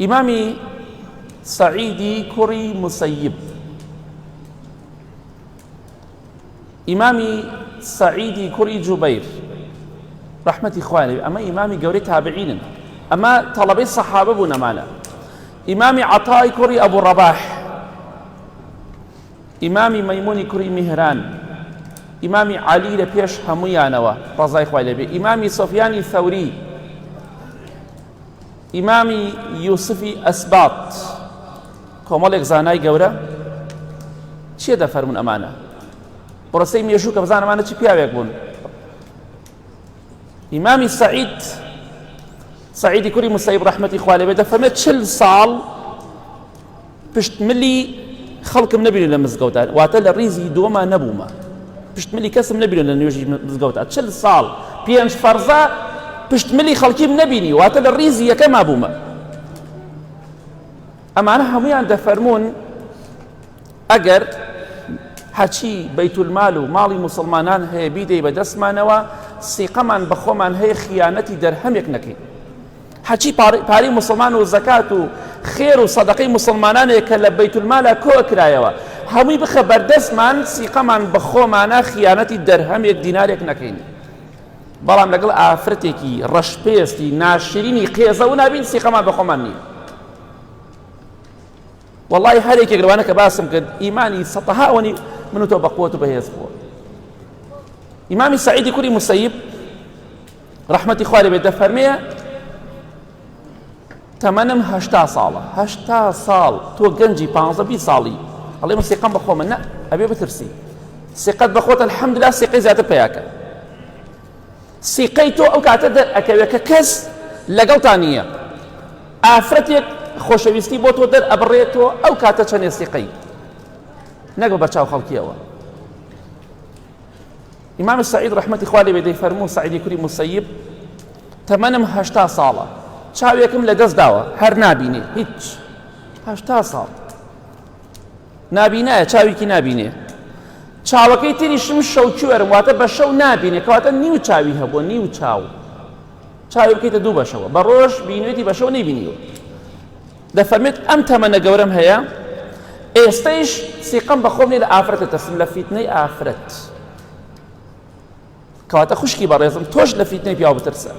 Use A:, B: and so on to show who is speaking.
A: إمامي سعيدي كري مسيب، إمامي سعيدي كري جبير رحمة إخواني، أما إمامي قوري تابعين، أما طلبي الصحابة بنا معنا. إمامي عطاء كري أبو الرباح، إمامي ميموني كري مهران، إمامي علي لبيش هميانوا رضاي إخواني بي، إمامي سفيان الثوري، إمامي يوسفي أسباط. كومالك زاناي قورا چي دفر من أمانة برسي ميشوك بزان أمانة چي بياويك بون. إمامي سعيد كري مسيب رحمة إخواني بي دفرمت 40 ساڵ پشت ملي خەڵکم نەبینێ لە مزگەوتان، واتە لە ڕیزی دووەما نەبوومە، پشت ملی کەسم نەبینێ لە نوێژی مزگەوتان. 40 ساڵ 5 فەرزە پشت ملی خەڵکیم نەبینی، واتە لە ڕیزی یەکەما بوومە. ئەمانە هەمویان دەفەرمون ئەگەر هەچی بەیتولمال و ماڵی موسڵمانان هەیە بیدەی بەدەستمانەوە، سیقەمان بە خۆمان هەیە خیانەتی دەرهەمێک نەکەین. هەچی پارەی موسڵمان و زەکات و خێر و سەدەقەی موسڵمانانێک کە لە بەیتولمالە کۆ کرایەوە هەمووی بخە بەردەستمان، سیقەمان بە خۆمانە خیانەتی دەرهەمێک دینارێک نەکەین. بەڵام لەگەڵ ئافرەتێکی ڕەشپێستی ناشرینی قێزە و نابین سیقەمان بە خۆمان نییە. والله هەرێکێک لەوانە کە باسم کرد ئیمانی سەتەهاوەنی من و تۆ بەقووەت و بەهێز بووە. ئیمامی سەعیدی کوری مسەیب ڕەحمەتی خوای لێبێ دەفەرمێ تەمەنم 80 ساڵە. 80 ساڵ تۆ گەنجی 15-20 ساڵی ئەڵێ من سیقەم بە خۆمە. نە، ئەبێ بترسی. سیقەت بە خۆت الحەمدوللا سیقەی زیاتر پێیاکە. سیقەی تۆ ئەو کاتە دەرئەکەوێت کە کەس لەگەڵتان نییە، ئافرەتێک خۆشەویستی بۆ تۆ دەرئەبڕێتەوە، ئەو کاتە چەندێ سیقەی نەگە بەرچاو خەڵکیەوە. ئیمام سعید ڕەحمەتی خوا لێبێ دەیفەرموو سعیدی کوری مسەیب تەمەنم 80 ساڵە، چاوێکم لە دەست داوە هەر نابینێ هیچ. 80 ساڵ نابینایە، چاوێکی نابینێ. چاوەکەی تریشم شەوکوێرم، واتە بە شەو نابینێ، کەواتە نیو چاوی هەبووە، نیو چاو. چاوی بکەیتە دوو بەشەوە، بە ڕۆژ بینوێتی بە شەو نەیبینیوە. دەفەرمێت ئەم تەمەنە گەورەم هەیە، ئێستەیش سیقەم بە خۆم لێ لە ئافرەتە تەرسم، لە فیتنەی ئافرەت. کەواتە خوشکی بەڕێزم تۆش لە فیتنەی پیاو بترسە.